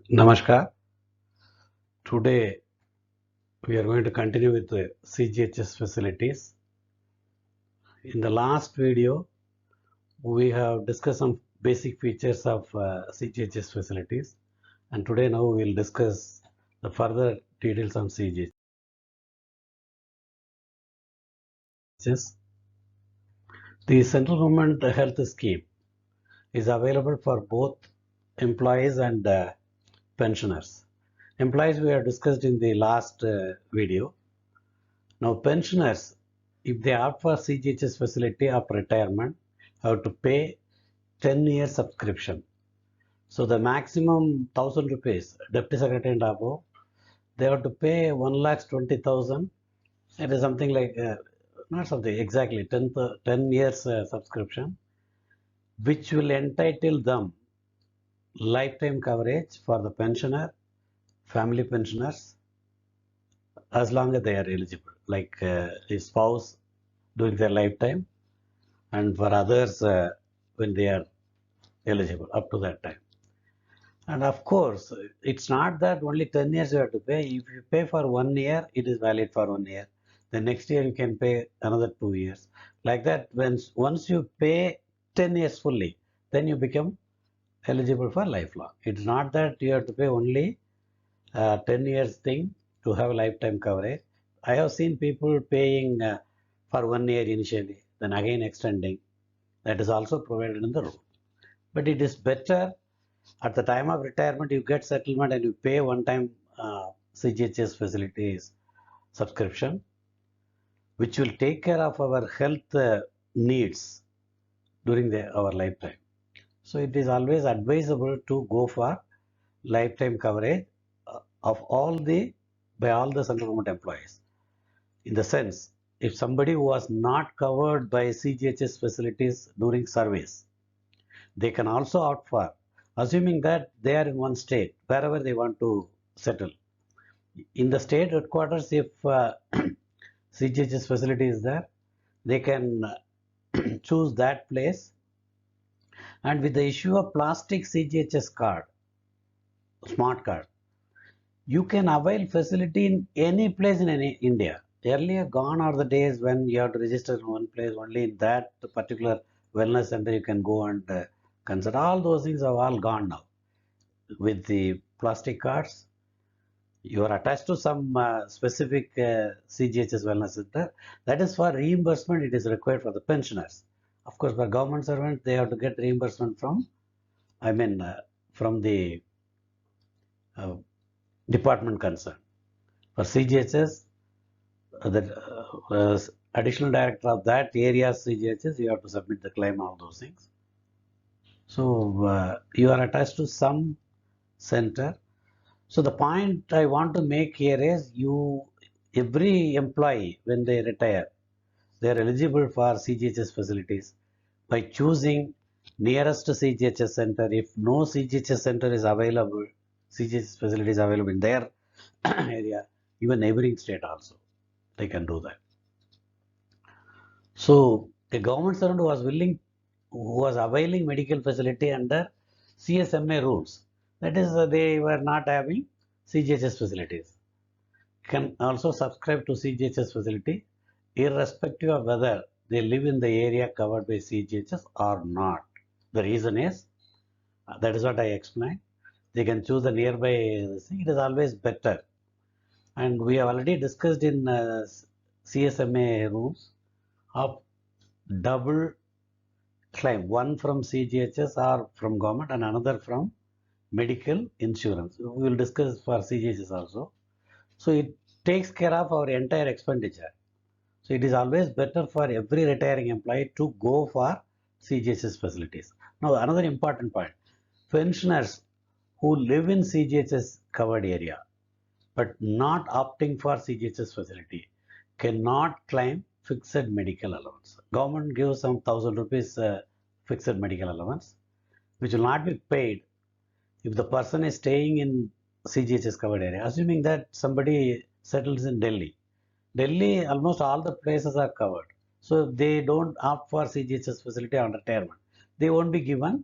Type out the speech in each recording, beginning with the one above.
Namaskar. Today we are going to continue with the CGHS facilities. In the last video, we have discussed some basic features of CGHS facilities, and today now we will discuss the further details on CGHS. The central government health scheme is available for both employees and pensioners. Employees we have discussed in the last video. Now pensioners, if they opt for CGHS facility of retirement, have to pay 10 year subscription. So the maximum 1000 rupees, deputy secretary and above, they have to pay 1,20,000. It is something like, not something exactly, 10 years subscription, which will entitle them lifetime coverage for the pensioner, family pensioners, as long as they are eligible, like a spouse during their lifetime, and for others when they are eligible up to that time. And of course, it's not that only 10 years you have to pay. If you pay for 1 year, it is valid for 1 year. The next year you can pay another 2 years. Like that, once you pay 10 years fully, then you become eligible for lifelong. It's not that you have to pay only 10 years thing to have lifetime coverage. I have seen people paying for 1 year initially, then again extending. That is also provided in the rule. But it is better at the time of retirement, you get settlement and you pay one time CGHS facilities subscription, which will take care of our health needs during our lifetime. So it is always advisable to go for lifetime coverage of by all the central government employees. In the sense, if somebody who was not covered by CGHS facilities during service, they can also opt for, assuming that they are in one state, wherever they want to settle. In the state headquarters, if CGHS facility is there, they can choose that place. And with the issue of plastic CGHS card, smart card, you can avail facility in any place in India. Earlier, gone are the days when you have to register in one place, only in that particular wellness center you can go and consult. All those things are all gone now. With the plastic cards, you are attached to some specific CGHS wellness center. That is for reimbursement, it is required for the pensioners. Of course, for government servants, they have to get reimbursement from, from the uh, department concerned. For CGHS, the additional director of that area CGHS, you have to submit the claim, all those things. So you are attached to some center. So the point I want to make here is every employee, when they retire, they are eligible for CGHS facilities by choosing nearest CGHS center. If no CGHS center is available, CGHS facilities available in their area, even neighboring state also, they can do that. So a government servant who was availing medical facility under CSMA rules, that is, they were not having CGHS facilities, can also subscribe to CGHS facility irrespective of whether they live in the area covered by CGHS or not. The reason is, that is what I explained. They can choose the nearby thing. It is always better. And we have already discussed in CSMA rules of double claim, one from CGHS or from government and another from medical insurance. We will discuss for CGHS also. So it takes care of our entire expenditure. So it is always better for every retiring employee to go for CGHS facilities. Now another important point, pensioners who live in CGHS covered area but not opting for CGHS facility cannot claim fixed medical allowance. Government gives some 1000 rupees fixed medical allowance, which will not be paid if the person is staying in CGHS covered area. Assuming that somebody settles in Delhi, almost all the places are covered. So they don't opt for CGHS facility on retirement. They won't be given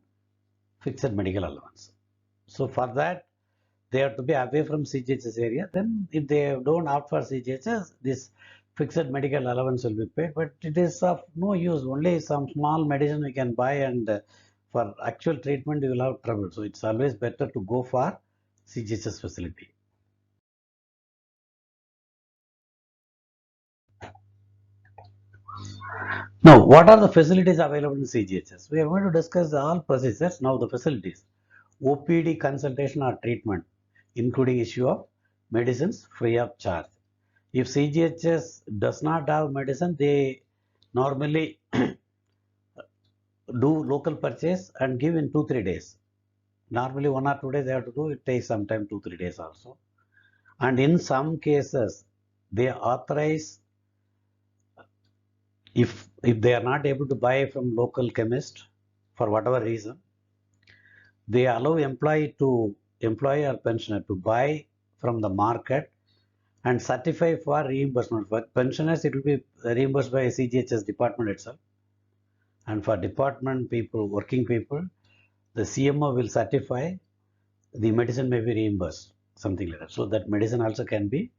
fixed medical allowance. So for that, they have to be away from CGHS area. Then if they don't opt for CGHS, this fixed medical allowance will be paid, but it is of no use. Only some small medicine we can buy, and for actual treatment you will have trouble. So it's always better to go for CGHS facility. Now, what are the facilities available in CGHS? We are going to discuss all procedures. Now, the facilities. OPD consultation or treatment, including issue of medicines free of charge. If CGHS does not have medicine, they normally do local purchase and give in 2-3 days. Normally 1 or 2 days they have to do. It takes sometime 2-3 days also. And in some cases, they authorize, if they are not able to buy from local chemist for whatever reason, they allow employee or pensioner to buy from the market and certify for reimbursement. For pensioners, it will be reimbursed by CGHS department itself. And for department people, working people, the CMO will certify the medicine may be reimbursed, something like that. So that medicine also can be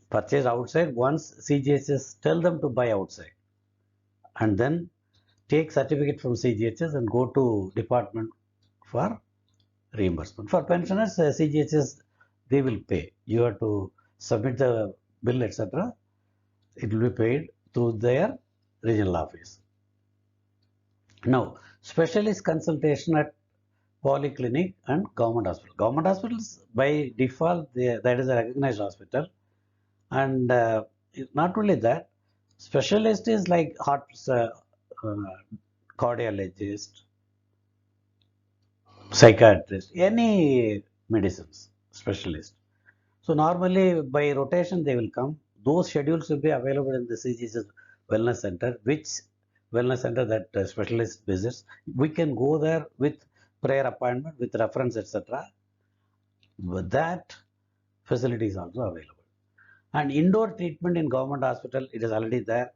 purchased outside once CGHS tell them to buy outside. And then take certificate from CGHS and go to department for reimbursement. For pensioners, CGHS, they will pay. You have to submit the bill, etc. It will be paid through their regional office. Now, specialist consultation at polyclinic and government hospital. Government hospitals, by default, that is a recognized hospital. And not only that, specialist is like heart, cardiologist, psychiatrist, any medicines specialist. So normally by rotation they will come. Those schedules will be available in the CGHS wellness center, which wellness center that specialist visits. We can go there with prior appointment, with reference, etc. But that facility is also available. And indoor treatment in government hospital, it is already there.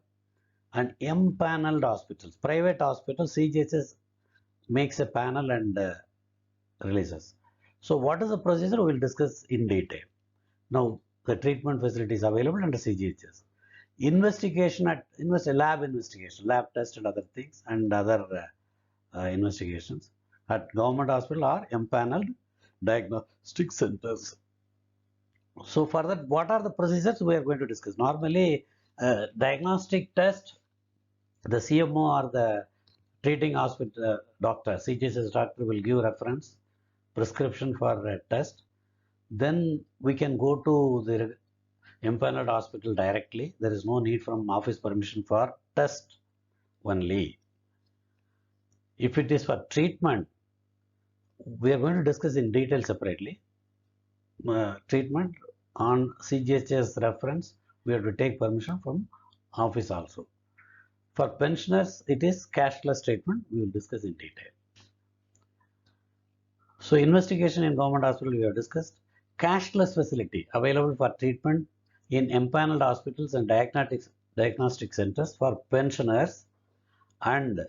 And M-paneled hospitals, private hospitals, CGHS makes a panel and releases. So what is the procedure? We will discuss in detail. Now, the treatment facilities available under CGHS. Investigation at lab investigation, lab test and other things, and other investigations at government hospital or empaneled diagnostic centers. So for that, what are the procedures we are going to discuss? Normally, diagnostic test, the CMO or the treating hospital doctor, CGHS doctor will give reference, prescription for a test. Then we can go to the empaneled hospital directly. There is no need from office permission for test only. If it is for treatment, we are going to discuss in detail separately. Treatment on CGHS reference, we have to take permission from office also. For pensioners, it is cashless treatment. We will discuss in detail. So investigation in government hospital we have discussed. Cashless facility available for treatment in empaneled hospitals and diagnostic centers for pensioners and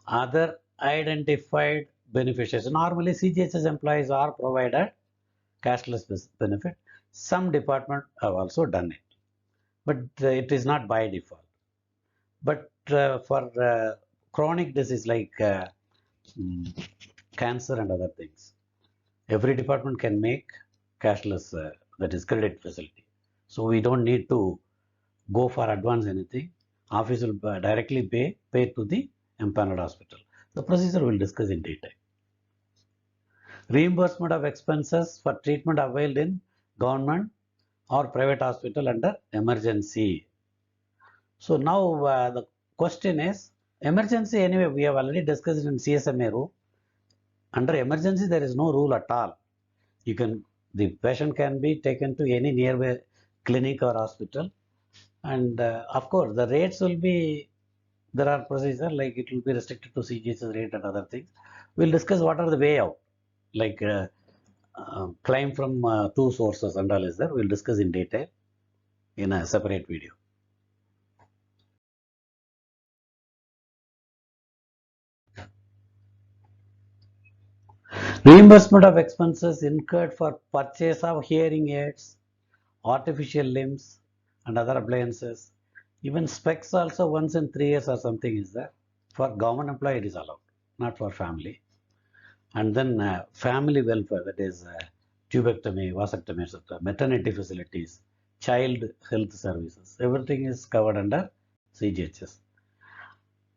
other identified beneficiaries. Normally, CGHS employees are provided cashless benefit. Some departments have also done it, but it is not by default. But for chronic disease like cancer and other things, every department can make cashless, that is credit facility. So we don't need to go for advance anything. Office will directly pay to the empaneled hospital. The procedure we'll discuss in detail. Reimbursement of expenses for treatment availed in government or private hospital under emergency. So now the question is, emergency anyway we have already discussed in CSMA rule. Under emergency there is no rule at all. The patient can be taken to any nearby clinic or hospital, and of course the rates will be, there are procedures like it will be restricted to CGHS rate and other things. We'll discuss what are the way out, like claim from two sources and all is there. We'll discuss in detail in a separate video. Reimbursement of expenses incurred for purchase of hearing aids, artificial limbs, and other appliances. Even specs also once in 3 years or something is there. For government employee it is allowed, not for family. And then family welfare, that is tubectomy, vasectomy, etc., maternity facilities, child health services, everything is covered under CGHS.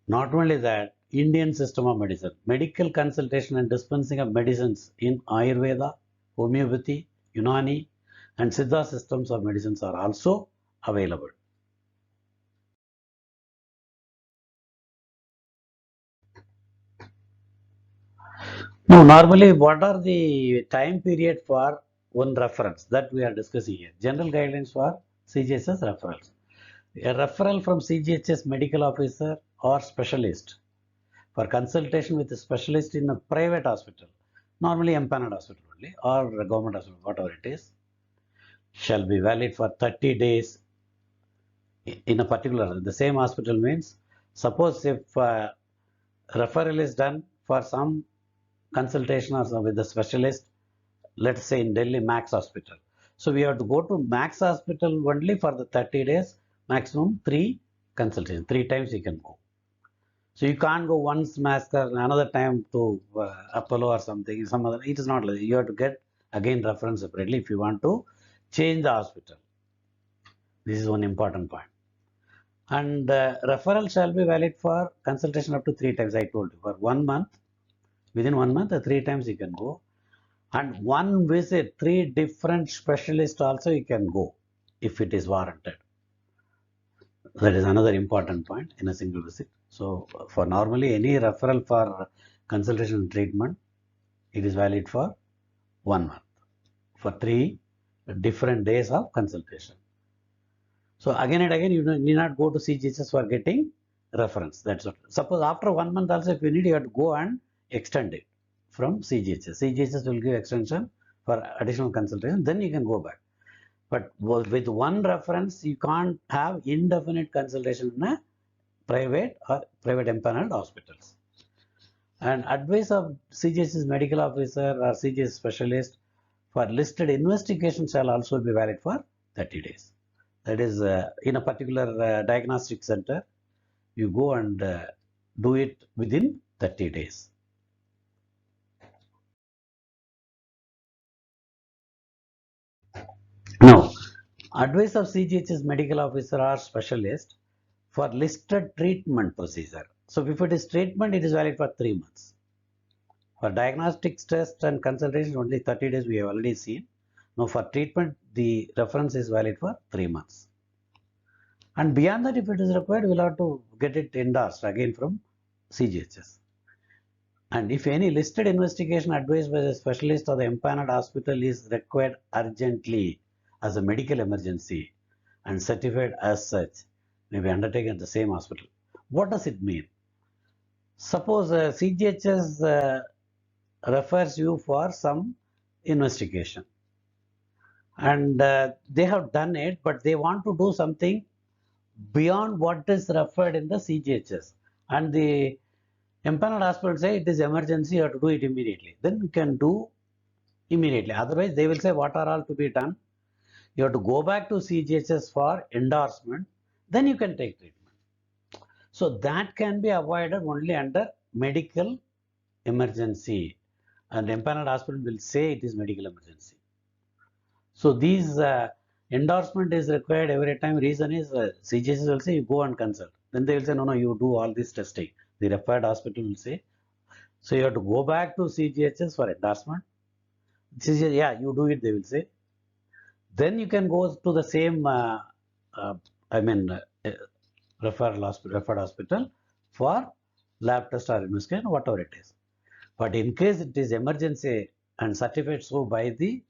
Not only that, Indian system of medicine, medical consultation and dispensing of medicines in Ayurveda, homeopathy, Unani, and Siddha systems of medicines are also available. Now, normally, what are the time period for one reference that we are discussing here? General guidelines for CGHS referrals. A referral from CGHS medical officer or specialist for consultation with a specialist in a private hospital, normally empaneled hospital only, or a government hospital, whatever it is, shall be valid for 30 days in a particular, the same hospital means, suppose if referral is done for some consultation or with the specialist, let's say in Delhi Max Hospital. So we have to go to Max Hospital only for the 30 days, maximum 3 consultations, 3 times you can go. So you can't go once Max another time to Apollo or something, some other, it is not like you have to get again reference separately if you want to change the hospital. This is one important point. And referral shall be valid for consultation up to 3 times, I told you, for 1 month. Within 1 month, 3 times you can go. And one visit, 3 different specialists also you can go if it is warranted. That is another important point in a single visit. So for normally any referral for consultation and treatment, it is valid for 1 month for 3 different days of consultation. So again and again, you need not go to CGHS for getting reference. That's what. Suppose after 1 month also, if you need, you have to go and extend it from CGHS. CGHS will give extension for additional consultation. Then you can go back. But with one reference, you can't have indefinite consultation in a private or private empaneled hospitals. And advice of CGHS medical officer or CGHS specialist for listed investigation shall also be valid for 30 days. That is, in a particular diagnostic center, you go and do it within 30 days. Now, advice of CGHS medical officer or specialist for listed treatment procedure. So, if it is treatment, it is valid for 3 months. For diagnostics test and consultation, only 30 days we have already seen. Now, for treatment, the reference is valid for 3 months. And beyond that, if it is required, we will have to get it endorsed again from CGHS. And if any listed investigation advised by the specialist or the empaneled hospital is required urgently as a medical emergency and certified as such, may be undertaken at the same hospital. What does it mean? Suppose CGHS refers you for some investigation and they have done it, but they want to do something beyond what is referred in the CGHS, and the empaneled hospital say it is emergency, you have to do it immediately. Then you can do immediately. Otherwise, they will say what are all to be done. You have to go back to CGHS for endorsement. Then you can take treatment. So that can be avoided only under medical emergency. And empaneled hospital will say it is medical emergency. So these endorsement is required every time. Reason is CGHS will say you go and consult. Then they will say no, you do all this testing. The referred hospital will say. So you have to go back to CGHS for endorsement. CGHS, yeah, you do it, they will say. Then you can go to the same, I mean, referred hospital for lab test or investigation, whatever it is. But in case it is emergency and certified so by the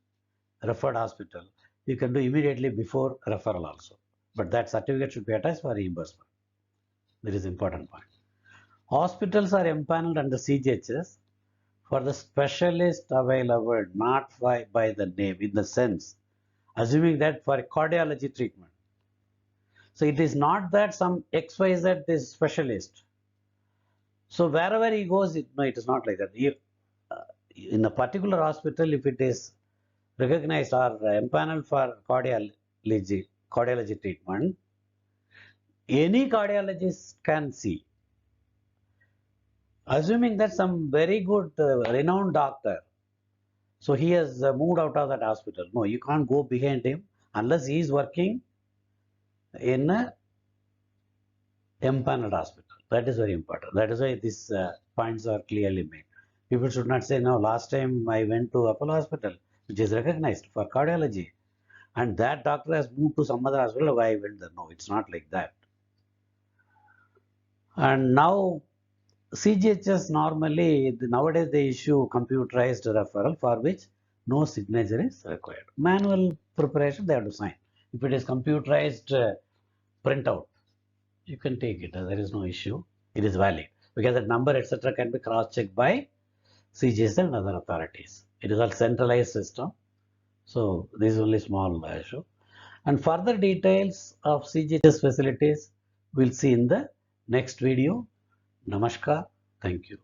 referred hospital, you can do immediately before referral also. But that certificate should be attached for reimbursement. That is important point. Hospitals are empaneled under CGHS for the specialist available, not by the name, in the sense, assuming that for cardiology treatment. So it is not that some XYZ is specialist. So wherever he goes, no, it is not like that. in a particular hospital, if it is recognized or empaneled for cardiology treatment, any cardiologist can see. Assuming that some very good renowned doctor, so he has moved out of that hospital. No, you can't go behind him unless he is working in a empaneled hospital. That is very important. That is why these points are clearly made. People should not say, no, last time I went to Apollo Hospital, which is recognized for cardiology, and that doctor has moved to some other hospital, why I went there. No, it's not like that. And now CGHS normally, nowadays they issue computerized referral for which no signature is required. Manual preparation, they have to sign. If it is computerized printout, you can take it. There is no issue. It is valid because that number, etc., can be cross-checked by CGHS and other authorities. It is a centralized system. So this is only small issue. And further details of CGHS facilities we'll see in the next video. Namaskar. Thank you.